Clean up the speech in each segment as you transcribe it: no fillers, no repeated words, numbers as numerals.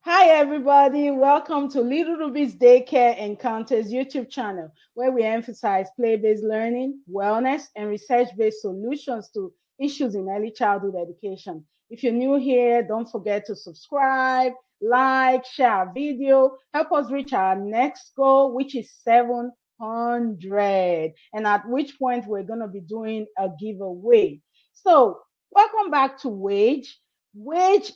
Hi, everybody. Welcome to Little Ruby's Daycare Encounters YouTube channel, where we emphasize play based learning, wellness, and research based solutions to issues in early childhood education. If you're new here, don't forget to subscribe, like, share our video, help us reach our next goal, which is 700, and at which point we're going to be doing a giveaway. So, welcome back to Wage. Wage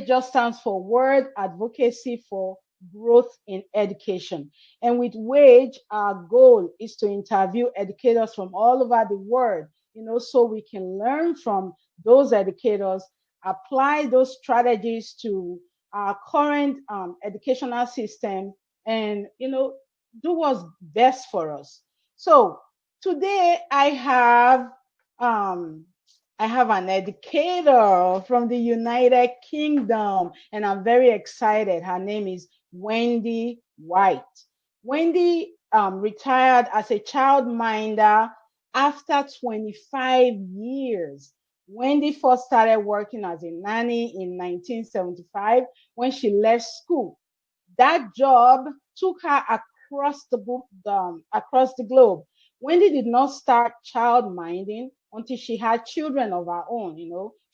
just stands for World Advocacy for Growth in Education. And with Wage, our goal is to interview educators from all over the world, so we can learn from those educators, apply those strategies to our current educational system, and do what's best for us. So today I have an educator from the United Kingdom, and I'm very excited. Her name is Wendy White. Wendy retired as a childminder after 25 years. Wendy first started working as a nanny in 1975 when she left school. That job took her across the globe. Wendy did not start childminding until she had children of her own. She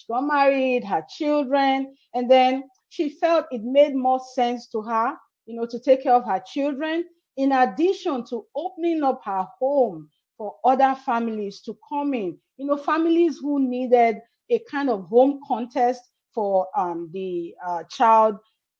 got married, had children, and then she felt it made more sense to her, to take care of her children, in addition to opening up her home for other families to come in, families who needed a kind of home contest for the child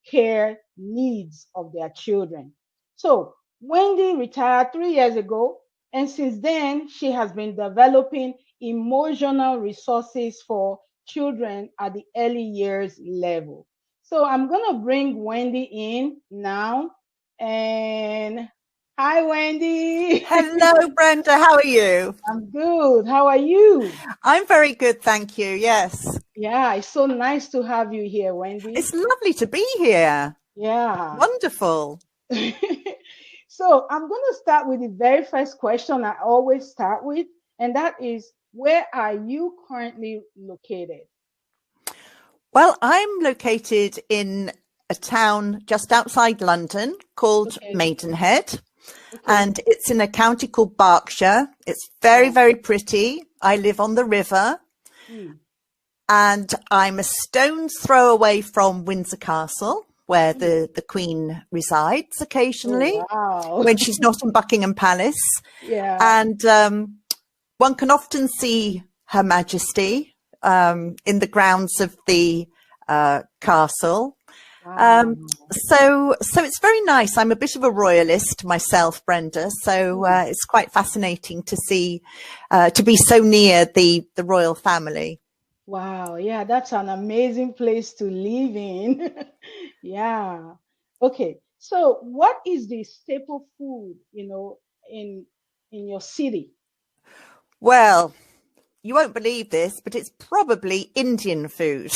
care needs of their children. So Wendy retired 3 years ago, and since then, she has been developing emotional resources for children at the early years level. So I'm going to bring Wendy in now. And hi, Wendy. Hello, Brenda. How are you? I'm good. How are you? I'm very good, thank you. Yes. Yeah, it's so nice to have you here, Wendy. It's lovely to be here. Yeah. Wonderful. So I'm going to start with the very first question I always start with, and that is, where are you currently located? Well, I'm located in a town just outside London called Maidenhead, and it's in a county called Berkshire. It's very, very pretty. I live on the river, and I'm a stone's throw away from Windsor Castle, where the Queen resides occasionally when she's not in Buckingham Palace. Yeah. And one can often see Her Majesty in the grounds of the castle. Wow. So it's very nice. I'm a bit of a royalist myself, Brenda. So it's quite fascinating to see, to be so near the royal family. Wow. Yeah, that's an amazing place to live in. Yeah. Okay. So what is the staple food, in your city? Well, you won't believe this, but it's probably Indian food.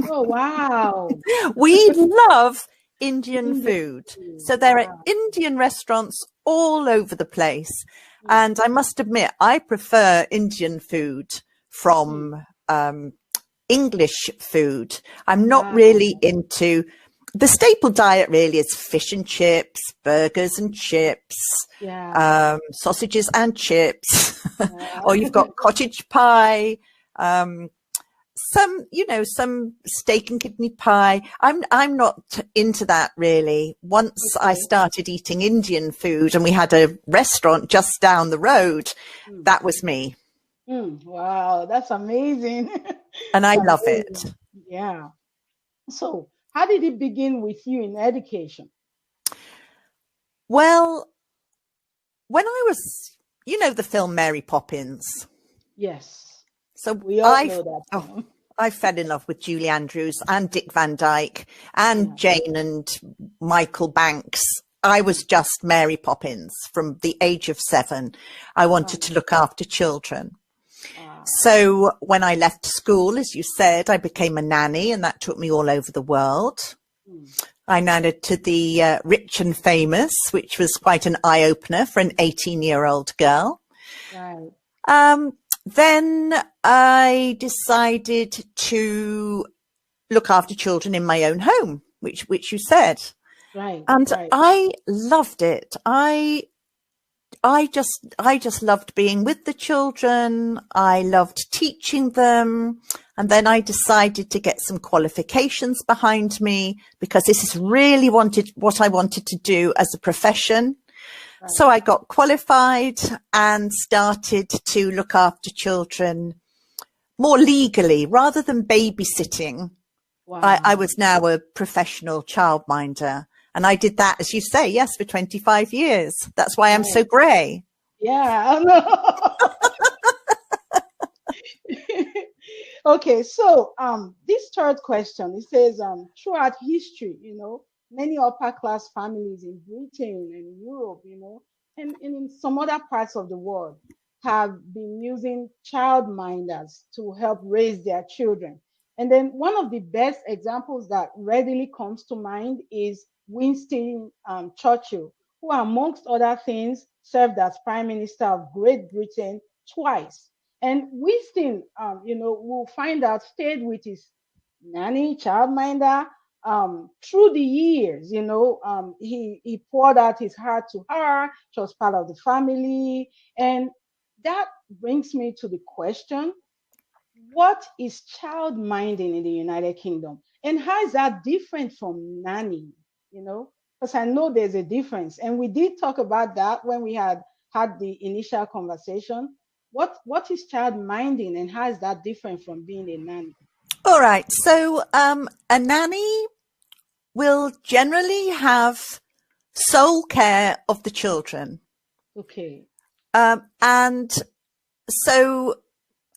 Oh, wow. We love Indian food. So there are Indian restaurants all over the place. And I must admit, I prefer Indian food from English food. I'm not really into the staple diet. Really is fish and chips, burgers and chips, sausages and chips, or you've got cottage pie, some steak and kidney pie. I'm not into that really. Once I started eating Indian food and we had a restaurant just down the road, that was me. Wow, that's amazing. And I love it. Yeah. So how did it begin with you in education? Well, when I was, the film Mary Poppins. Yes. So we all know that film. I fell in love with Julie Andrews and Dick Van Dyke and Jane and Michael Banks. I was just Mary Poppins from the age of 7. I wanted to look after children. So when I left school, as you said, I became a nanny, and that took me all over the world. I nannied to the rich and famous, which was quite an eye-opener for an 18-year-old girl. Right. Then I decided to look after children in my own home, which you said. Right. And right. I loved it. I just loved being with the children. I loved teaching them. And then I decided to get some qualifications behind me, because this is really what I wanted to do as a profession. Right. So I got qualified and started to look after children more legally rather than babysitting. Wow. I was now a professional childminder. And I did that, as you say, yes, for 25 years. That's why I'm so grey. Yeah. Okay, so this third question, it says, throughout history, many upper class families in Britain and Europe, and in some other parts of the world have been using childminders to help raise their children. And then one of the best examples that readily comes to mind is Winston Churchill, who, amongst other things, served as Prime Minister of Great Britain twice. And Winston, we'll find out, stayed with his nanny, childminder, through the years. He poured out his heart to her. She was part of the family. And that brings me to the question, what is childminding in the United Kingdom? And how is that different from nanny? Because I know there's a difference. And we did talk about that when we had the initial conversation. What is childminding, and how is that different from being a nanny? All right. So a nanny will generally have sole care of the children. Okay. And so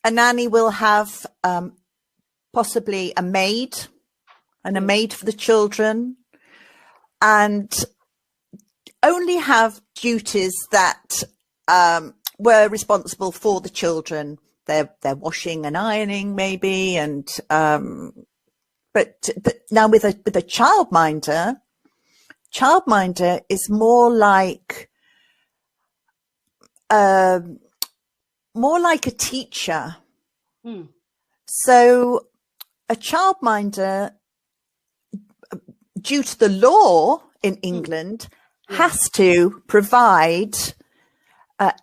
a nanny will have possibly a maid and a maid for the children, and only have duties that were responsible for the children. They're washing and ironing maybe, and but now with a childminder is more like a teacher. So a childminder, due to the law in England, has to provide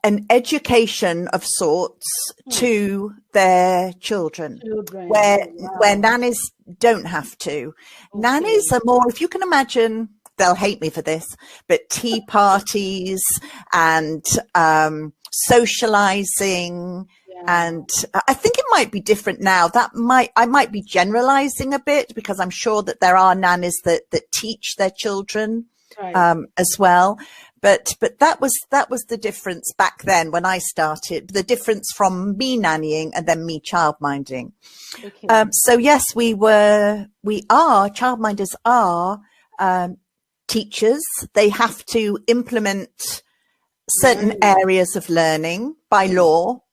an education of sorts to their children. Where nannies don't have to. Okay. Nannies are more, if you can imagine, they'll hate me for this, but tea parties and socializing. And I think it might be different now. I might be generalizing a bit, because I'm sure that there are nannies that teach their children as well. But that was the difference back then when I started, the difference from me nannying and then me childminding. Okay. So yes, childminders are teachers. They have to implement certain areas of learning by law.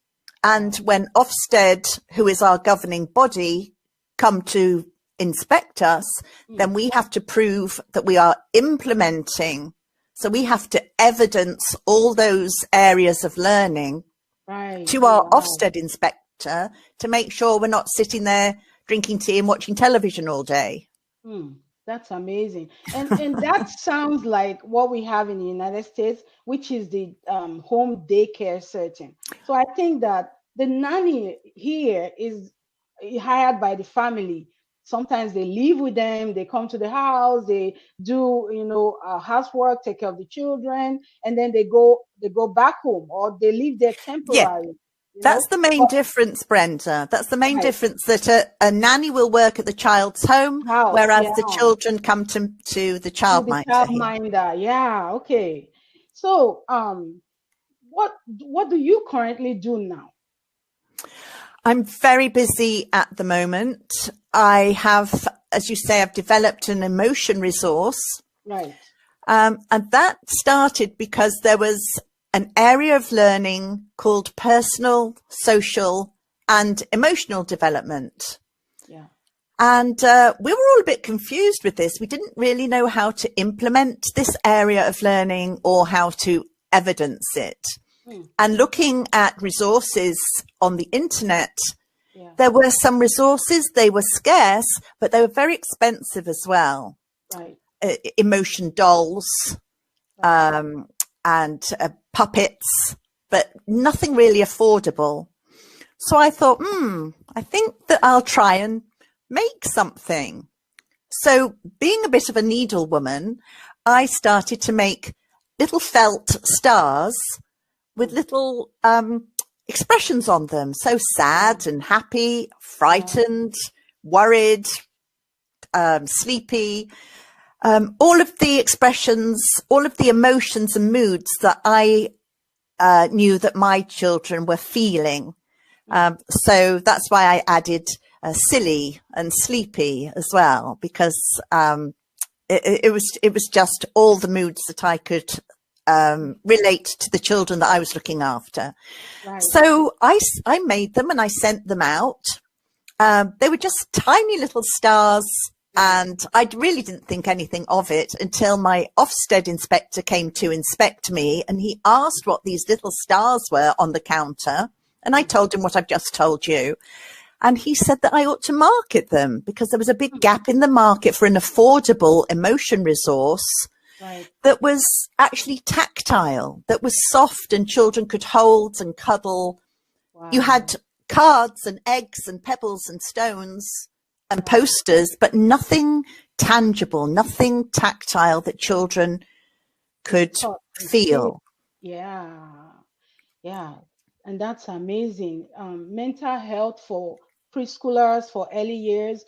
And when Ofsted, who is our governing body, come to inspect us, then we have to prove that we are implementing. So we have to evidence all those areas of learning to our Ofsted inspector to make sure we're not sitting there drinking tea and watching television all day. That's amazing. And that sounds like what we have in the United States, which is the home daycare setting. So I think that the nanny here is hired by the family. Sometimes they live with them, they come to the house, they do, housework, take care of the children, and then they go back home, or they live there temporarily. Yeah. That's the main difference, Brenda. That's the main difference, that a nanny will work at the child's home, whereas the children come to the childminder. Childminder, yeah, okay. So, what do you currently do now? I'm very busy at the moment. I have, as you say, I've developed an emotion resource. Right. And that started because there was an area of learning called personal, social, and emotional development. Yeah. And we were all a bit confused with this. We didn't really know how to implement this area of learning or how to evidence it. And looking at resources on the internet, Yeah. There were some resources, they were scarce, but they were very expensive as well. Right. Emotion dolls, Right. and puppets, but nothing really affordable. So I thought, I think that I'll try and make something. So being a bit of a needle woman, I started to make little felt stars with little expressions on them. So sad and happy, frightened, worried, sleepy. All of the expressions, all of the emotions and moods that I knew that my children were feeling. So that's why I added silly and sleepy as well, because it was just all the moods that I could relate to the children that I was looking after. Right. So I made them and I sent them out. They were just tiny little stars, and I really didn't think anything of it until my Ofsted inspector came to inspect me, and he asked what these little stars were on the counter. And I told him what I've just told you. And he said that I ought to market them because there was a big gap in the market for an affordable emotion resource that was actually tactile, that was soft and children could hold and cuddle. Wow. You had cards and eggs and pebbles and stones and posters, but nothing tangible, nothing tactile that children could feel. Yeah. Yeah. And that's amazing. Mental health for preschoolers, for early years,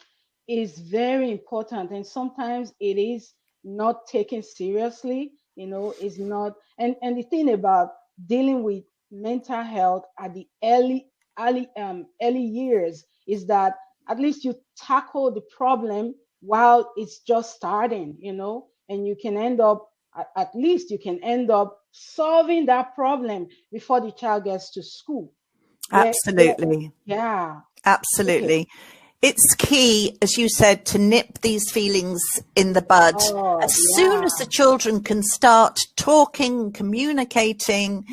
is very important. And sometimes it is not taken seriously, is not. And the thing about dealing with mental health at the early years is that at least you tackle the problem while it's just starting, and you can end up, at least you can end up solving that problem before the child gets to school. Absolutely. Yeah. Absolutely. Okay. It's key, as you said, to nip these feelings in the bud as soon as the children can start talking, communicating,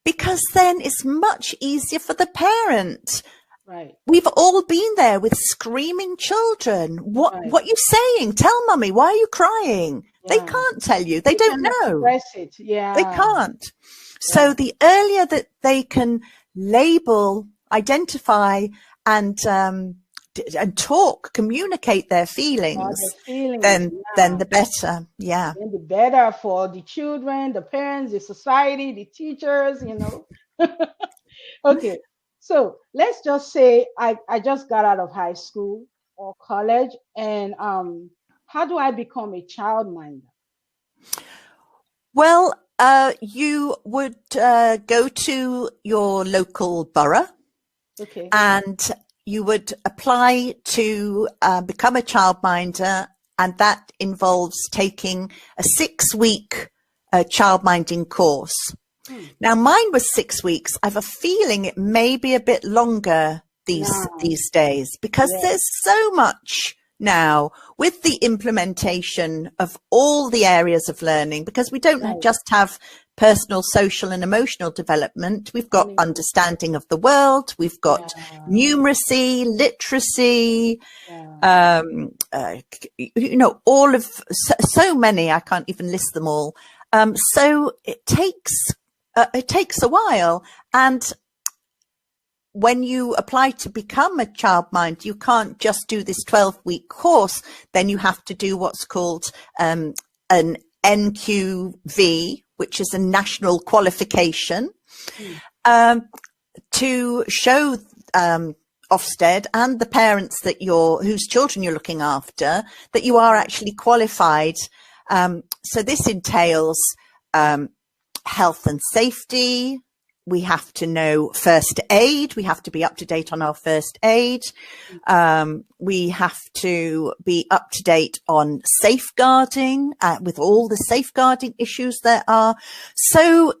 because then it's much easier for the parent. Right. We've all been there with screaming children. What are you saying? Tell mummy, why are you crying? Yeah. They can't tell you. They don't know. Express it. Yeah. They can't. Yeah. So the earlier that they can label, identify, and talk, communicate their feelings, then the better. Yeah. Then the better for the children, the parents, the society, the teachers, Okay. So let's just say I just got out of high school or college, and how do I become a childminder? Well, you would go to your local borough, and you would apply to become a childminder, and that involves taking a 6-week childminding course. Now, mine was 6 weeks. I have a feeling it may be a bit longer these days, because there's so much now with the implementation of all the areas of learning, because we don't just have personal, social and emotional development. We've got understanding of the world. We've got numeracy, literacy, all of so many. I can't even list them all. So it takes a while. And when you apply to become a childminder, you can't just do this 12-week course. Then you have to do what's called an NQV, which is a national qualification, to show Ofsted and the parents that whose children you're looking after that you are actually qualified. So this entails health and safety. We have to know first aid. We have to be up to date on our first aid. We have to be up to date on safeguarding with all the safeguarding issues there are. So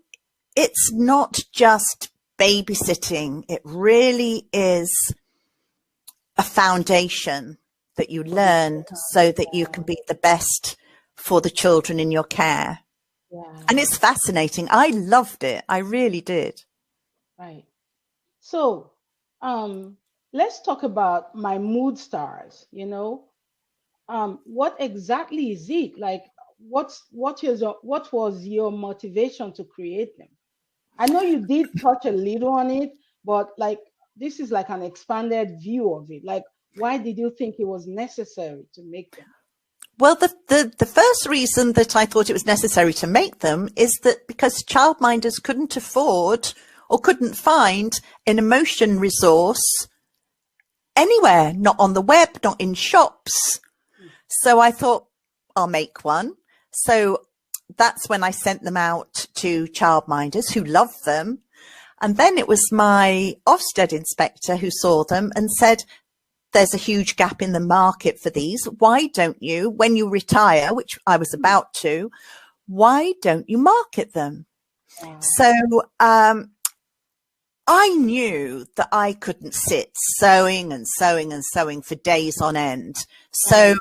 it's not just babysitting. It really is a foundation that you learn so that you can be the best for the children in your care. And it's fascinating. I loved it. I really did. Right. So let's talk about my mood stars, what exactly is it? Like, what was your motivation to create them? I know you did touch a little on it, but like this is like an expanded view of it. Like, why did you think it was necessary to make them? Well, the first reason that I thought it was necessary to make them is that because childminders couldn't afford or couldn't find an emotion resource anywhere, not on the web, not in shops. So I thought, I'll make one. So that's when I sent them out to childminders who loved them. And then it was my Ofsted inspector who saw them and said, there's a huge gap in the market for these. Why don't you, when you retire, which I was about to, why don't you market them? So I knew that I couldn't sit sewing and sewing and sewing for days on end. So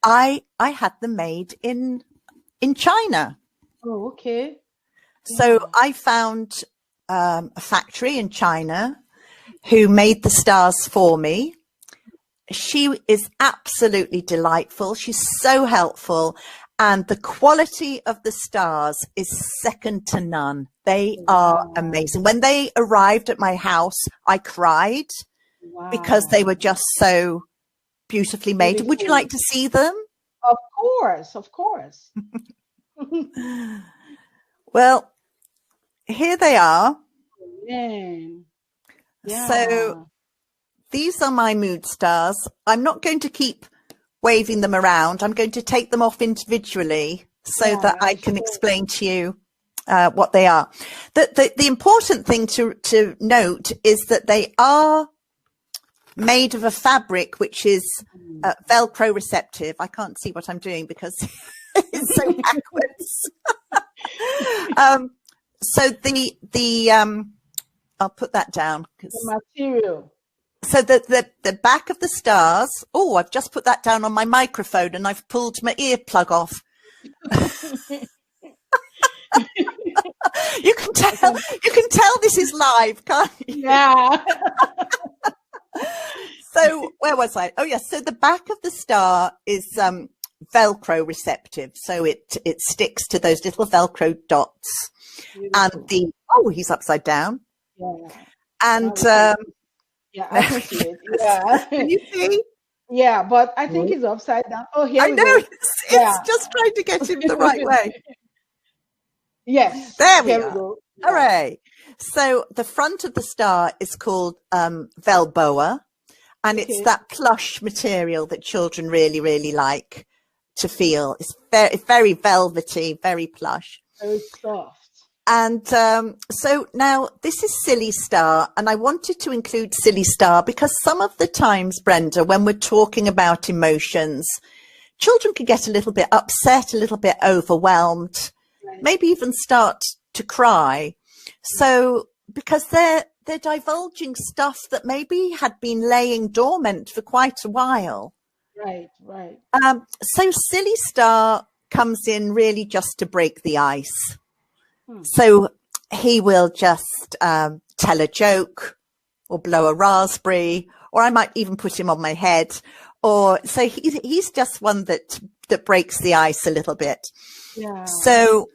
I had them made in China. Oh, okay. So I found a factory in China who made the stars for me. She is absolutely delightful. She's so helpful. And the quality of the stars is second to none. They are amazing. When they arrived at my house, I cried because they were just so beautifully made. Beautiful. Would you like to see them? Of course, of course. Well, here they are. Man. Yeah. So these are my mood stars. I'm not going to keep waving them around. I'm going to take them off individually so that I can explain to you what they are. The important thing to note is that they are made of a fabric which is Velcro receptive. I can't see what I'm doing because it's so backwards. So I'll put that down. The material. So the back of the stars. Oh, I've just put that down on my microphone and I've pulled my earplug off. You can tell this is live, can't you? Yeah. So where was I? Oh yes. So the back of the star is Velcro receptive. So it sticks to those little Velcro dots. Beautiful. And he's upside down. Yeah. And yeah, I can see it. Yeah. Can you see? Yeah, but I think he's upside down. Oh, here we go. I know. It's just trying to get him the right way. Yes. There we go. Yeah. Hooray. So the front of the star is called Velboa, and it's that plush material that children really, really like to feel. It's very velvety, very plush. Very soft. And so now this is Silly Star, and I wanted to include Silly Star because some of the times, Brenda, when we're talking about emotions, children can get a little bit upset, a little bit overwhelmed, maybe even start to cry. So because they're divulging stuff that maybe had been laying dormant for quite a while. Right. So Silly Star comes in really just to break the ice. So he will just tell a joke or blow a raspberry, or I might even put him on my head. Or so he's just one that breaks the ice a little bit. Yeah. So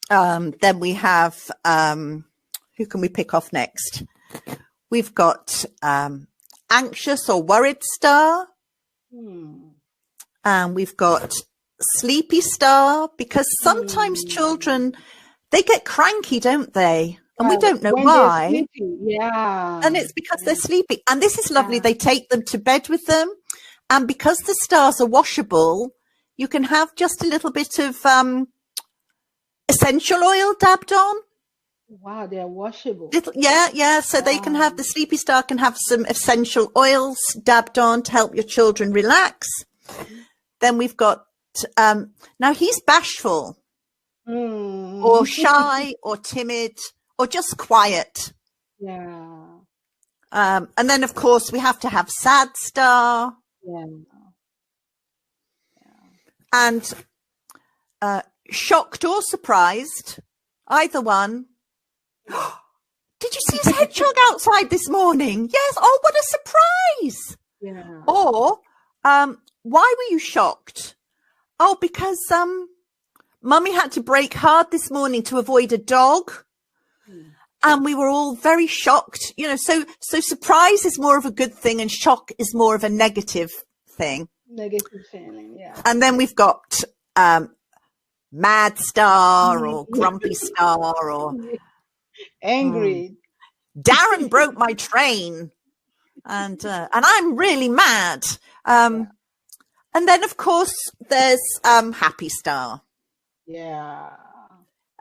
then we have who can we pick off next? We've got Anxious or Worried Star. And we've got Sleepy Star, because sometimes children, they get cranky, don't they? And we don't know why. Yeah. And it's because they're sleepy. And this is lovely. They take them to bed with them. And because the stars are washable, you can have just a little bit of essential oil dabbed on. Wow, they're washable. Yeah. So they can have, the Sleepy Star can have some essential oils dabbed on to help your children relax. Then we've got, now he's bashful or shy or timid or just quiet. Yeah. And then, of course, we have to have Sad Star. Yeah. And shocked or surprised, either one. Did did you see his hedgehog outside this morning? Yes. Oh, what a surprise. Yeah. Or, why were you shocked? Oh, because Mummy had to brake hard this morning to avoid a dog. And we were all very shocked. You know, so surprise is more of a good thing and shock is more of a negative thing. Negative feeling, yeah. And then we've got mad star or grumpy star or angry. Darren broke my train and I'm really mad. And then of course there's happy star. Yeah.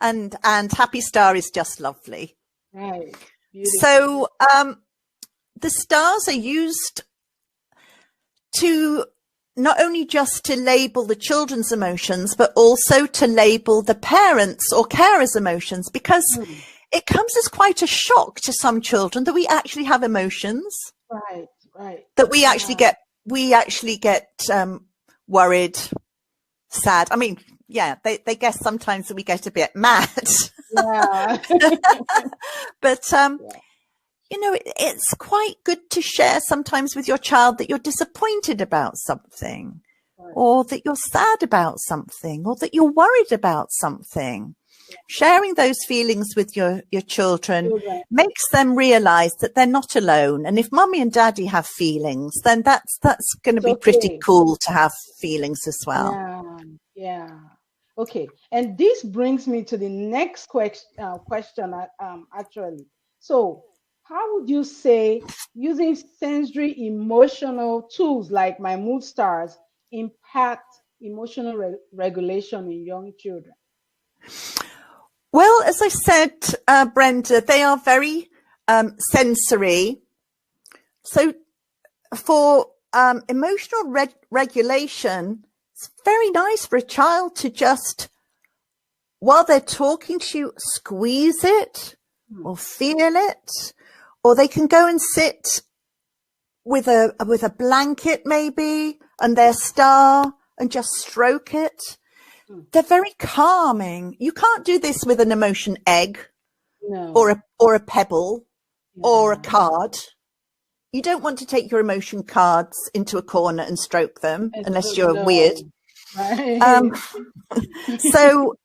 And happy star is just lovely. Right. Beautiful. So the stars are used to not only just to label the children's emotions, but also to label the parents' or carers' emotions, because it comes as quite a shock to some children that we actually have emotions. Right, right. That we actually get worried, sad. I mean, yeah, they guess sometimes that we get a bit mad. Yeah. But you know, it's quite good to share sometimes with your child that you're disappointed about something, or that you're sad about something, or that you're worried about something. Sharing those feelings with your children makes them realize that they're not alone. And if Mummy and Daddy have feelings, then that's going to be pretty cool to have feelings as well. Yeah, yeah. Okay. And this brings me to the next question, actually. So, how would you say using sensory emotional tools like my mood stars impact emotional regulation in young children? Well, as I said, Brenda, they are very sensory. So for emotional regulation, it's very nice for a child to just, while they're talking to you, squeeze it or feel it. Or they can go and sit with a blanket maybe and their star and just stroke it. They're very calming. You can't do this with an emotion egg or a pebble or a card. You don't want to take your emotion cards into a corner and stroke them unless you're weird. Right. So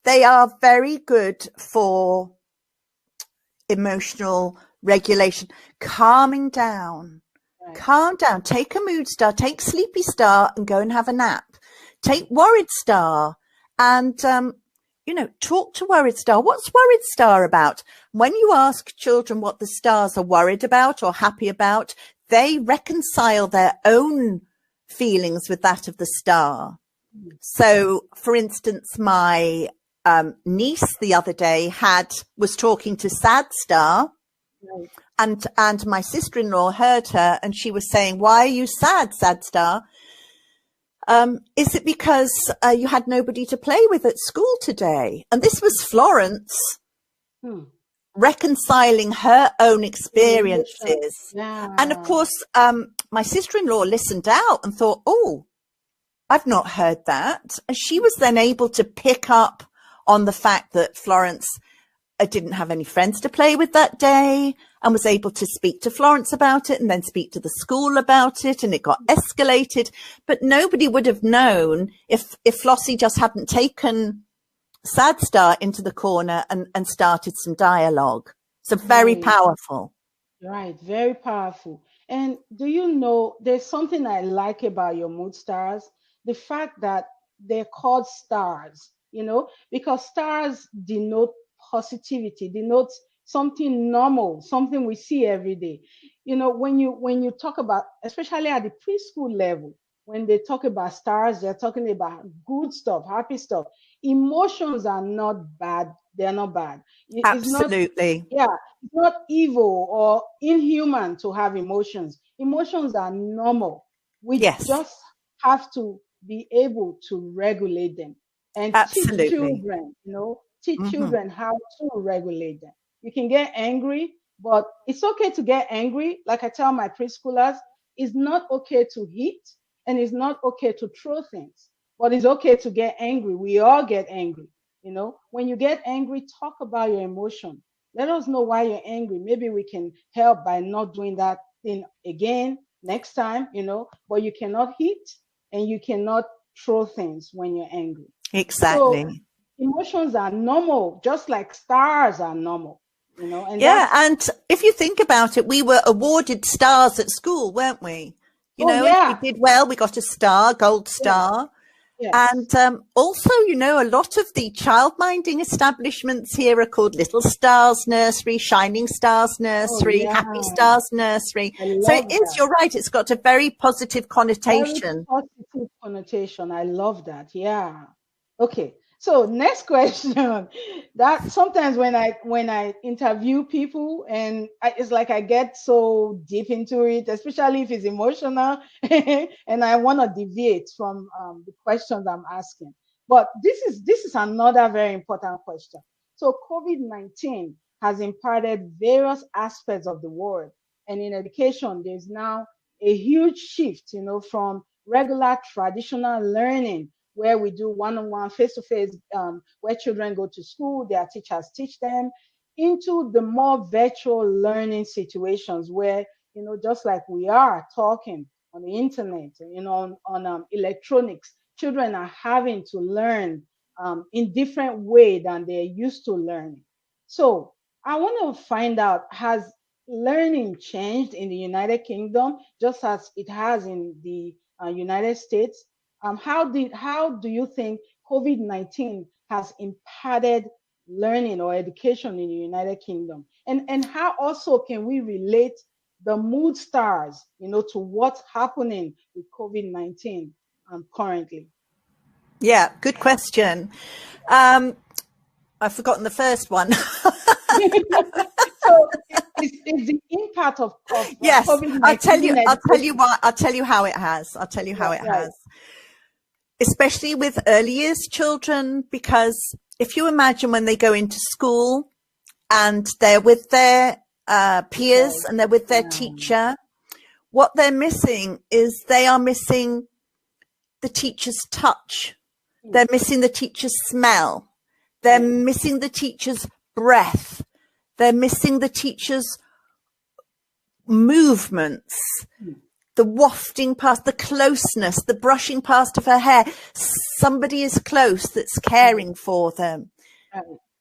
they are very good for emotional regulation, calming down. Calm down. Take a mood star, take sleepy star and go and have a nap. Take worried star and, you know, talk to worried star. What's worried star about? When you ask children what the stars are worried about or happy about, they reconcile their own feelings with that of the star. So, for instance, my niece the other day was talking to sad star. And my sister-in-law heard her and she was saying, why are you sad, sad star? Is it because you had nobody to play with at school today? And this was Florence reconciling her own experiences. Yeah. And of course, my sister-in-law listened out and thought, oh, I've not heard that. And she was then able to pick up on the fact that Florence didn't have any friends to play with that day and was able to speak to Florence about it and then speak to the school about it. And it got escalated, but nobody would have known if Flossie just hadn't taken Sad Star into the corner and started some dialogue. So very powerful. Right. Very powerful. And do you know, there's something I like about your mood stars, the fact that they're called stars, you know, because stars denote positivity, denotes something normal, something we see every day. You know, when you talk about, especially at the preschool level, when they talk about stars, they're talking about good stuff, happy stuff. Emotions are not bad. They're not bad. Absolutely. It's not evil or inhuman to have emotions. Emotions are normal. We just have to be able to regulate them and teach children, you know, children how to regulate them. You can get angry, but it's okay to get angry. Like I tell my preschoolers, it's not okay to hit and it's not okay to throw things, but it's okay to get angry. We all get angry. You know, when you get angry, talk about your emotion. Let us know why you're angry. Maybe we can help by not doing that thing again next time, but you cannot hit and you cannot throw things when you're angry. So Exactly. emotions are normal, just like stars are normal, and yeah. And if you think about it, we were awarded stars at school, weren't we? If we did well, we got a star, gold star. Yes. And also, a lot of the childminding establishments here are called Little Stars Nursery, Shining Stars Nursery, Happy Stars Nursery. So it is, you're right, it's got a very positive connotation. Very positive connotation. I love that. Yeah. Okay. So next question. That sometimes when I interview people and it's like I get so deep into it, especially if it's emotional, and I want to deviate from the questions I'm asking. But this is another very important question. So COVID-19 has imparted various aspects of the world, and in education, there's now a huge shift, from regular traditional learning where we do one-on-one, face-to-face, where children go to school, their teachers teach them, into the more virtual learning situations where, just like we are talking on the internet, on electronics, children are having to learn in different way than they're used to learning. So I want to find out, has learning changed in the United Kingdom just as it has in the United States? How do you think COVID-19 has impacted learning or education in the United Kingdom? And how also can we relate the mood stars, to what's happening with COVID-19 currently? Yeah, good question. I've forgotten the first one. So it's the impact of yes, COVID-19. I'll tell you how it has. Especially with early years children, because if you imagine when they go into school and they're with their peers and they're with their teacher, what they're missing is they are missing the teacher's touch. They're missing the teacher's smell. They're missing the teacher's breath. They're missing the teacher's movements, the wafting past, the closeness, the brushing past of her hair. Somebody is close that's caring for them.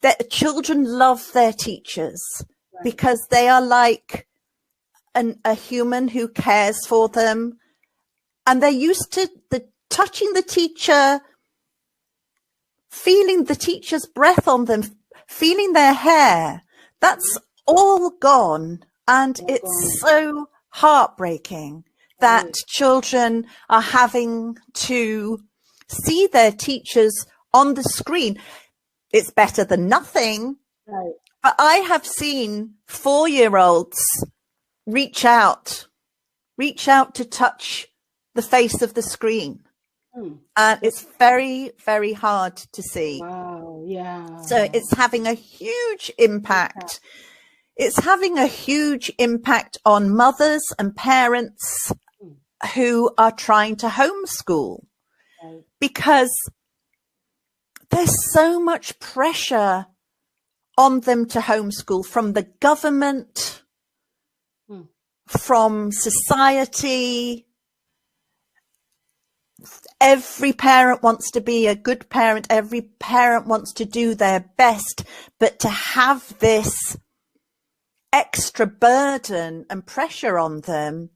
That children love their teachers because they are like a human who cares for them. And they're used to touching the teacher, feeling the teacher's breath on them, feeling their hair. That's all gone. And it's so heartbreaking that children are having to see their teachers on the screen. It's better than nothing. But I have seen 4-year-olds reach out to touch the face of the screen. And it's very, very hard to see. Wow, yeah. So it's having a huge impact. It's having a huge impact on mothers and parents who are trying to homeschool because there's so much pressure on them to homeschool from the government, from society. Every parent wants to be a good parent. Every parent wants to do their best, but to have this extra burden and pressure on them,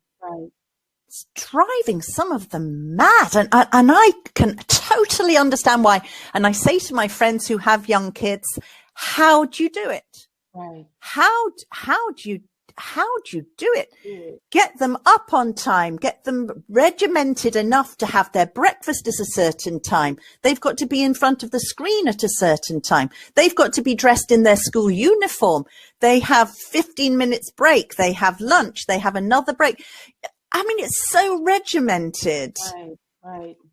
it's driving some of them mad. And I can totally understand why. And I say to my friends who have young kids, how do you do it? How do you do it? Get them up on time, get them regimented enough to have their breakfast at a certain time. They've got to be in front of the screen at a certain time. They've got to be dressed in their school uniform. They have 15 minutes break. They have lunch. They have another break. I mean, it's so regimented.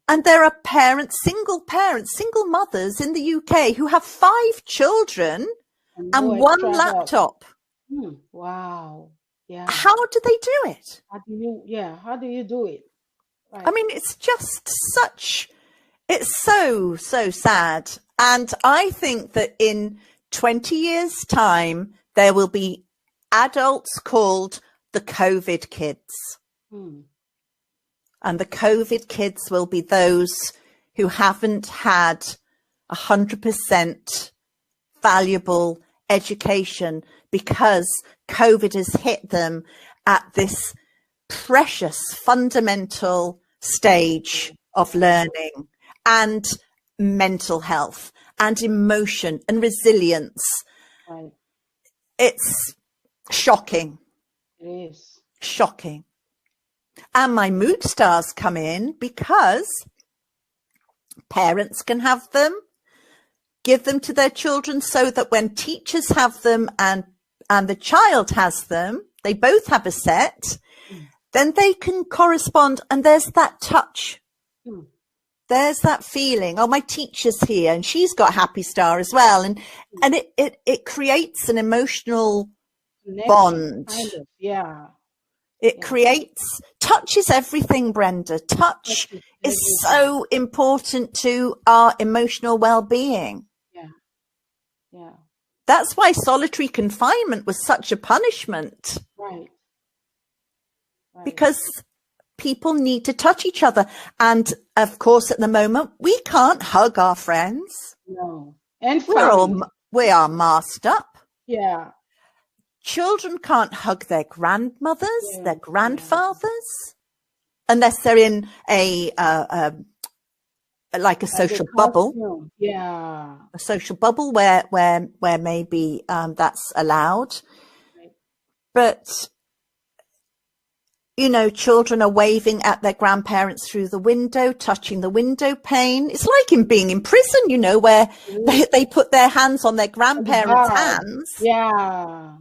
And there are single mothers in the UK who have 5 children and 1 laptop. Wow. Yeah. How do they do it? How do you do it? I mean, it's just it's so sad. And I think that in 20 years' time, there will be adults called the COVID kids. And the COVID kids will be those who haven't had 100% valuable education because COVID has hit them at this precious fundamental stage of learning and mental health and emotion and resilience. Right. It's shocking. It is. Shocking. And my mood stars come in because parents can have them, give them to their children, so that when teachers have them and the child has them, they both have a set, then they can correspond. And there's that touch. There's that feeling. Oh, my teacher's here and she's got Happy Star as well. And it creates an emotional bond. Kind of, yeah. It creates, touch is everything, Brenda. Touch is so important to our emotional well-being. Yeah. That's why solitary confinement was such a punishment. Right. Because people need to touch each other. And of course, at the moment, we can't hug our friends. No. And we are masked up. Yeah. Children can't hug their grandmothers, their grandfathers, unless they're in a social bubble. Yeah. A social bubble where maybe that's allowed. Right. But children are waving at their grandparents through the window, touching the window pane. It's like in being in prison, where they put their hands on their grandparents' hands. Yeah.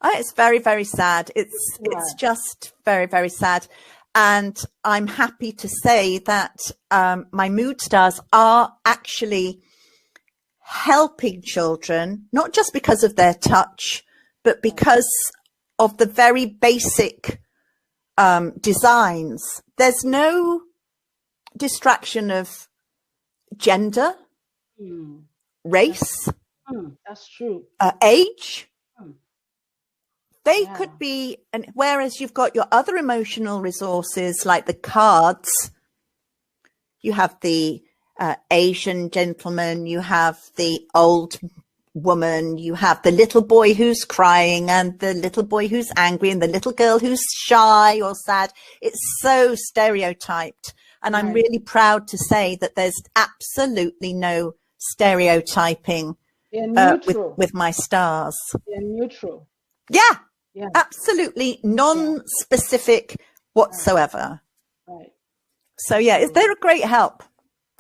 It's very, very sad. It's just very, very sad. And I'm happy to say that my mood stars are actually helping children, not just because of their touch, but because of the very basic designs. There's no distraction of gender, race, that's true. Age. They could be, and whereas you've got your other emotional resources like the cards, you have the Asian gentleman, you have the old woman, you have the little boy who's crying and the little boy who's angry and the little girl who's shy or sad. It's so stereotyped. And I'm really proud to say that there's absolutely no stereotyping with my stars. They're neutral. Yeah, absolutely non-specific whatsoever. Right. So they're a great help.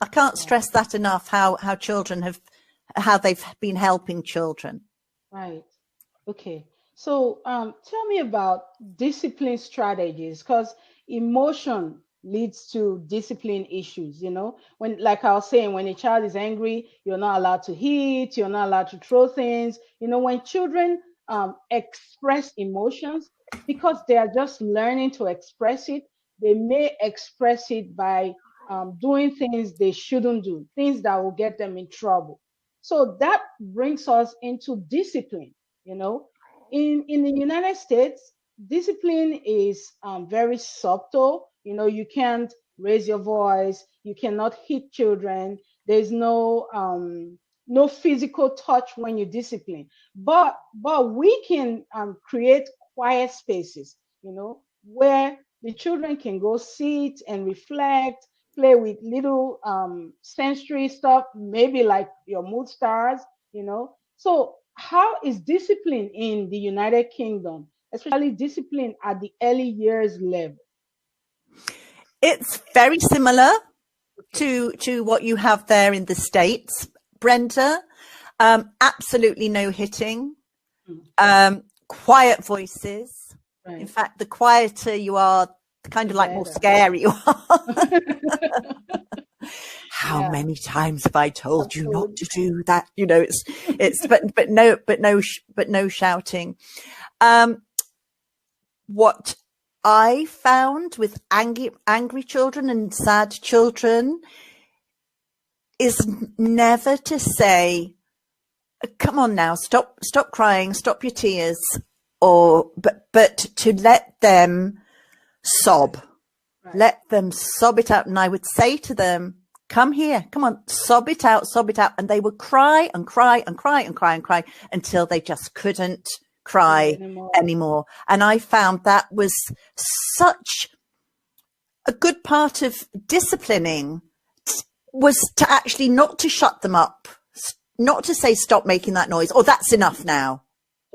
I can't stress that enough, how children how they've been helping children. Right. Okay. So tell me about discipline strategies, because emotion leads to discipline issues. When, like I was saying, when a child is angry, you're not allowed to hit, you're not allowed to throw things. When children express emotions, because they are just learning to express it, they may express it by doing things they shouldn't do, things that will get them in trouble. So that brings us into discipline. In the United States, discipline is very subtle. You can't raise your voice, you cannot hit children, there's no physical touch when you discipline. But we can create quiet spaces, where the children can go sit and reflect, play with little sensory stuff, maybe like your mood stars, So how is discipline in the United Kingdom, especially discipline at the early years level? It's very similar to what you have there in the States, Brenda. Absolutely no hitting, quiet voices. Right. In fact, the quieter you are, kind of like more scary you are. How many times have I told you not to do that? But no shouting. What I found with angry children and sad children is never to say, come on now, stop crying, stop your tears, but to let them sob, let them sob it out. And I would say to them, come here, come on, sob it out. And they would cry and cry and cry and cry and cry until they just couldn't cry anymore. And I found that was such a good part of disciplining, was to actually not to shut them up, not to say, stop making that noise, or that's enough now,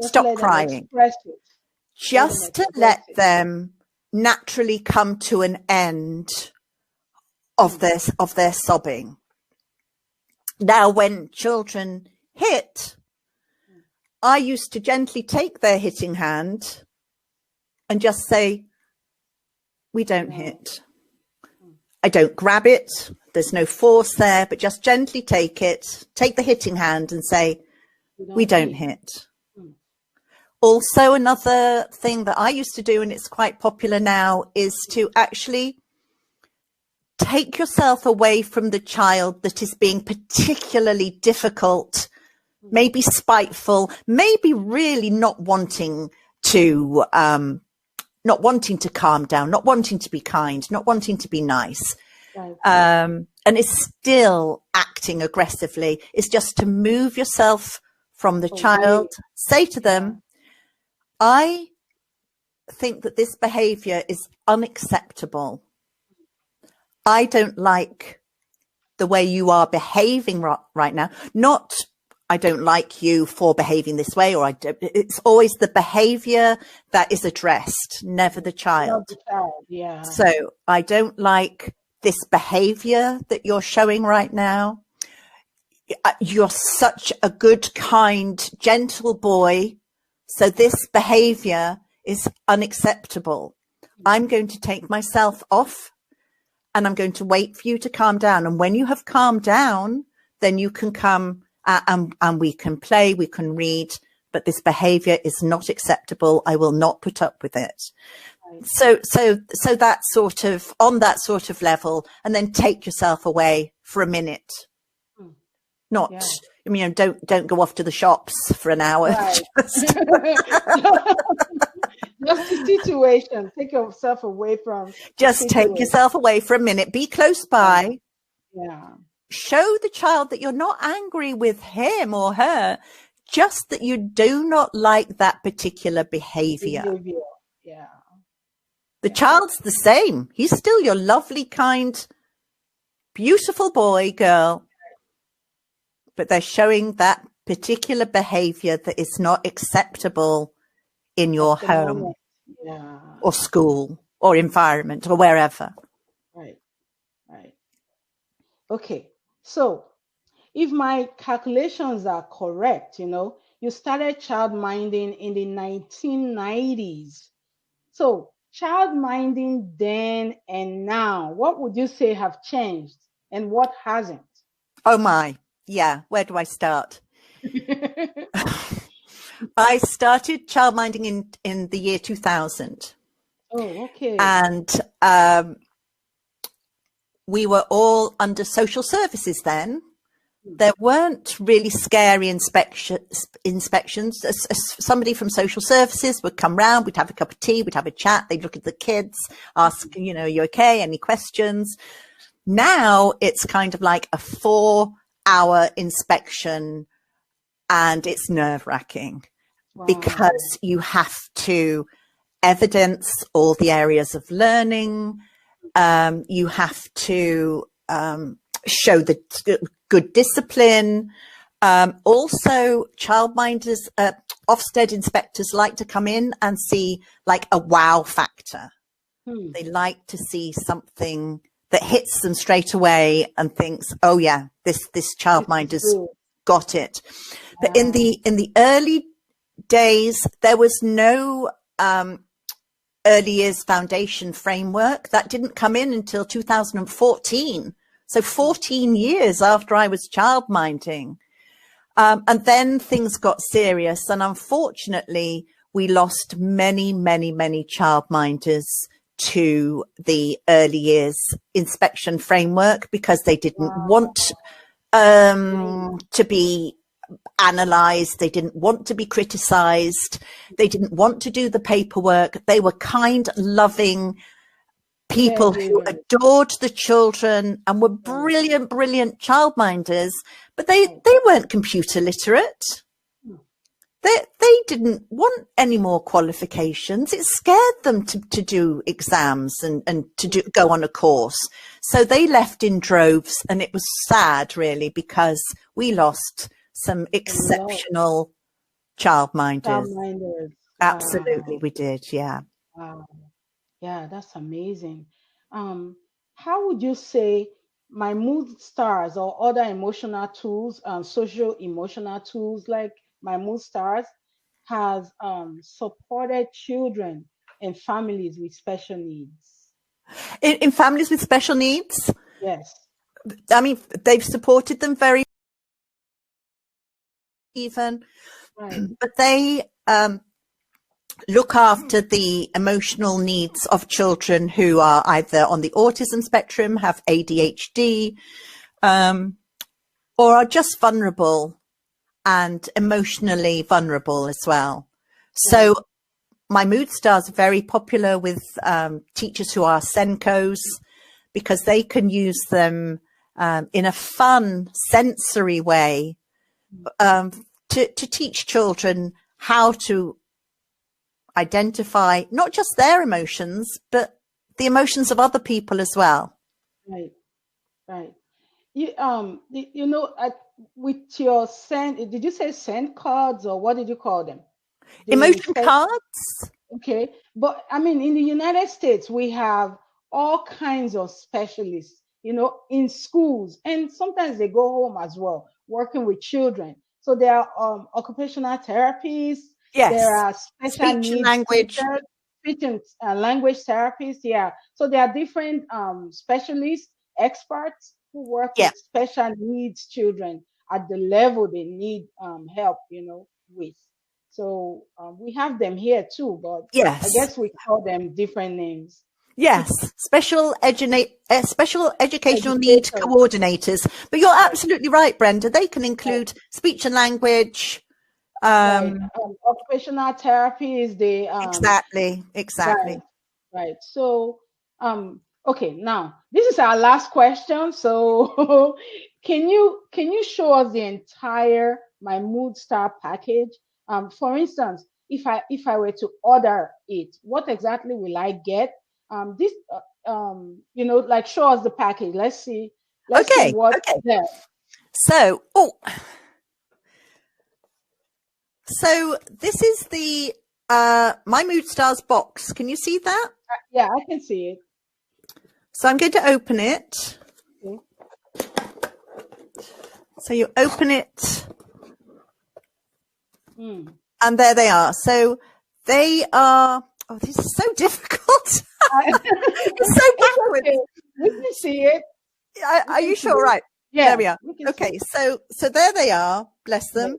stop crying, just to let them naturally come to an end of their sobbing. Now, when children hit, I used to gently take their hitting hand and just say, we don't hit. I don't grab it. There's no force there, but just gently take it, take the hitting hand and say, we don't hit. Also, another thing that I used to do, and it's quite popular now, is to actually take yourself away from the child that is being particularly difficult, maybe spiteful, maybe really not wanting to calm down, not wanting to be kind, not wanting to be nice. And is still acting aggressively. Is just to move yourself from the child, say to them, I think that this behavior is unacceptable. I don't like the way you are behaving right now. Not, I don't like you for behaving this way, or it's always the behavior that is addressed, never the child. Yeah. So I don't like this behavior that you're showing right now. You're such a good, kind, gentle boy. So this behavior is unacceptable. I'm going to take myself off and I'm going to wait for you to calm down. And when you have calmed down, then you can come and we can play, we can read, but this behavior is not acceptable. I will not put up with it. So that sort of, on that sort of level, and then take yourself away for a minute. Not, I mean, don't go off to the shops for an hour. Right. Just the situation. Take yourself away from. Just take yourself away for a minute. Be close by. Yeah. Show the child that you're not angry with him or her, just that you do not like that particular behavior. Yeah. The child's the same. He's still your lovely, kind, beautiful boy, girl. But they're showing that particular behavior that is not acceptable in your home or school or environment or wherever. Right. Okay. So if my calculations are correct, you started childminding in the 1990s. So childminding then and now, what would you say have changed and what hasn't? Oh my. Yeah, where do I start? I started childminding in the year 2000. Oh, okay. And we were all under social services then. There weren't really scary inspections. Somebody from social services would come round, we'd have a cup of tea, we'd have a chat, they'd look at the kids, ask, are you okay? Any questions? Now it's kind of like a 4-hour inspection, and it's nerve-wracking because you have to evidence all the areas of learning. You have to show the good discipline. Also, childminders, Ofsted inspectors like to come in and see like a wow factor. They like to see something that hits them straight away and thinks, oh yeah, this childminder's got it. But in the early days, there was no early years foundation framework. That didn't come in until 2014. So 14 years after I was childminding. And then things got serious. And unfortunately, we lost many, many, many childminders to the early years inspection framework because they didn't want to be analysed. They didn't want to be criticised. They didn't want to do the paperwork. They were kind, loving people who adored the children and were brilliant, brilliant childminders, but they weren't computer literate. They didn't want any more qualifications. It scared them to do exams and to go on a course. So they left in droves, and it was sad, really, because we lost some exceptional childminders. Absolutely, we did, yeah. Wow. Yeah, that's amazing. How would you say my mood stars or other emotional tools, social emotional tools like my mood stars has supported children and families with special needs? In families with special needs? Yes. I mean, they've supported them very even, but they look after the emotional needs of children who are either on the autism spectrum, have ADHD, or are just vulnerable and emotionally vulnerable as well. So my mood stars are very popular with teachers who are Senkos, because they can use them in a fun, sensory way to teach children how to identify not just their emotions, but the emotions of other people as well. Right. You know, with your did you say send cards, or what did you call them? Emotion cards. Okay, but I mean, in the United States, we have all kinds of specialists, you know, in schools, and sometimes they go home as well, working with children. So there are occupational therapists. Yes. There are special needs speech and language therapists. Yeah. So there are different specialists, experts who work with special needs children at the level they need help, you know, with. So we have them here too, but I guess we call them different names. Yes, special educational need coordinators. But you're absolutely right, Brenda. They can include speech and language. Occupational therapy is the exactly. Right. So okay, now this is our last question. So can you show us the entire My Mood Star package? For instance, if I were to order it, what exactly will I get? This you know, like, show us the package. Let's see what's there. So this is the My Mood Stars box. Can you see that? Yeah, I can see it. So I'm going to open it. Okay. So you open it. And there they are. So they are, oh, this is so difficult. It's so backwards. Okay. We can see it. Are you sure? Right. Yeah. There we are. Okay. So there they are. Bless them.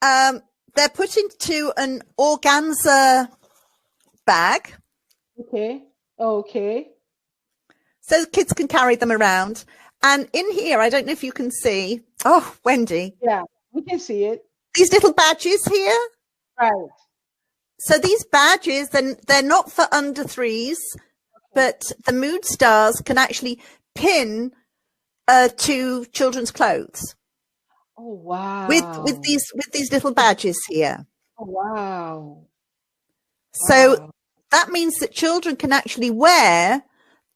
They're put into an organza bag. Okay. So kids can carry them around. And in here, I don't know if you can see. Oh, Wendy. Yeah, we can see it. These little badges here. Right. So these badges, they're not for under threes, but the mood stars can actually pin to children's clothes. Oh wow! With these little badges here. Oh wow! So that means that children can actually wear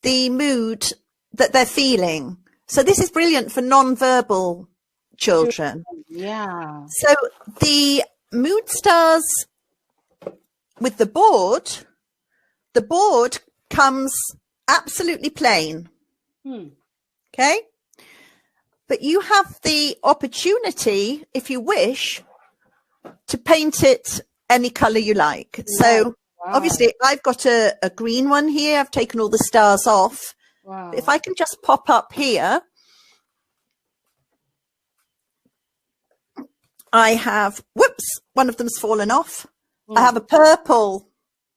the mood that they're feeling. So this is brilliant for non-verbal children. Yeah. So the mood stars with the board comes absolutely plain. Okay. But you have the opportunity, if you wish, to paint it any color you like. Yeah. So obviously I've got a green one here. I've taken all the stars off. Wow. If I can just pop up here, I have, whoops, one of them's fallen off. I have a purple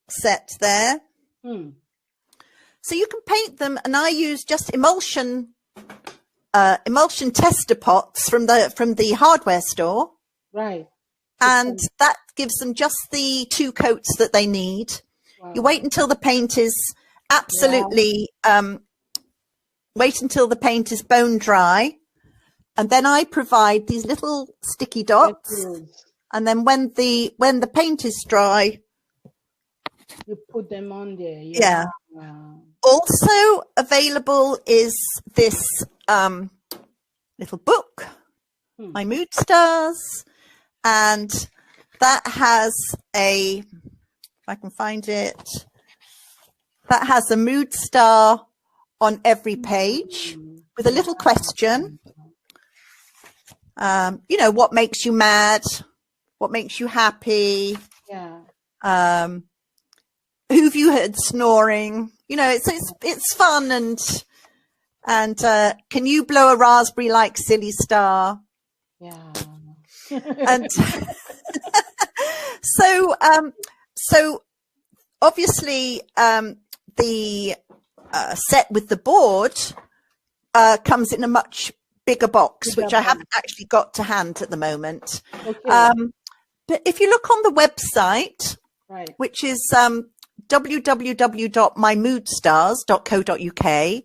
set there. So you can paint them, and I use just emulsion tester pots from the hardware store. Right. And that gives them just the 2 coats that they need. Wow. You wait until the paint is absolutely, wait until the paint is bone dry. And then I provide these little sticky dots. And then when the paint is dry, you put them on there. Yeah. Wow. Also available is this little book, My Mood Stars. And that has if I can find it, that has a mood star on every page with a little question. You know, what makes you mad? What makes you happy? Yeah. Who've you heard snoring? You know, it's fun and can you blow a raspberry like Silly Star? Yeah. And so obviously the set with the board comes in a much bigger box, which I haven't actually got to hand at the moment. Okay. But if you look on the website, right, which is www.mymoodsstars.co.uk, right,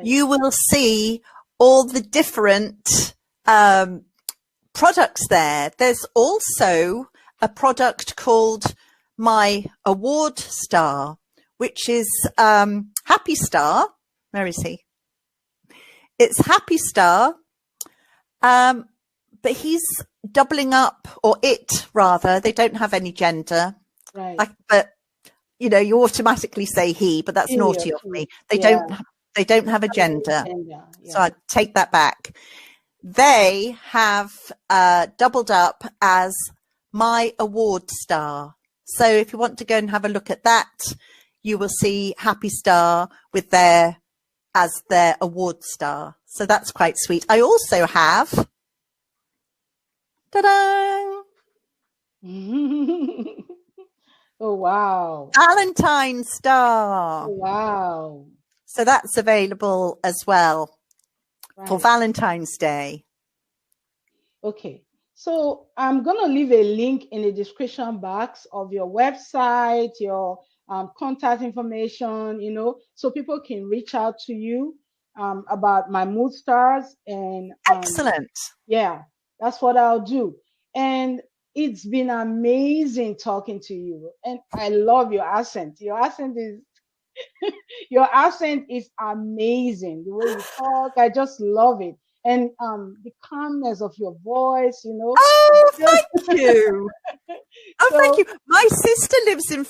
you will see all the different products there. There's also a product called My Award Star, which is Happy Star. Where is he? It's Happy Star, but he's doubling up, or it rather. They don't have any gender, right? But you know, you automatically say he, but that's naughty of me. They don't have a gender. Yeah. So I take that back. They have doubled up as My Award Star. So if you want to go and have a look at that, you will see Happy Star with their award star. So that's quite sweet. I also have, ta-da! Oh, wow. Valentine Star. Oh, wow. So that's available as well, right, for Valentine's Day. Okay. So I'm going to leave a link in the description box of your website, your contact information, you know, so people can reach out to you about My Mood Stars. And excellent. Yeah, that's what I'll do. And it's been amazing talking to you. And I love your accent. Your accent is amazing. The way you talk, I just love it. And the calmness of your voice, you know. Oh, thank you. Oh, thank you. My sister lives in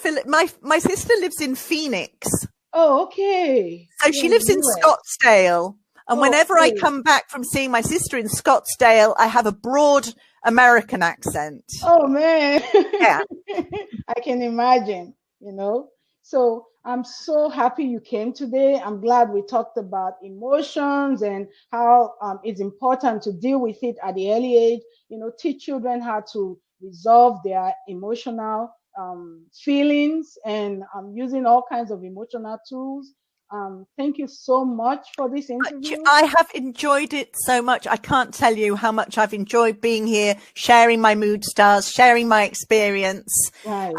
my sister lives in Phoenix. Oh, okay. So she lives in Scottsdale. And whenever I come back from seeing my sister in Scottsdale, I have a broad American accent. Oh, man. Yeah. I can imagine, you know. So I'm so happy you came today. I'm glad we talked about emotions and how it's important to deal with it at the early age. You know, teach children how to resolve their emotional feelings and using all kinds of emotional tools. Thank you so much for this interview. I have enjoyed it so much. I can't tell you how much I've enjoyed being here, sharing my mood stars, sharing my experience. Right.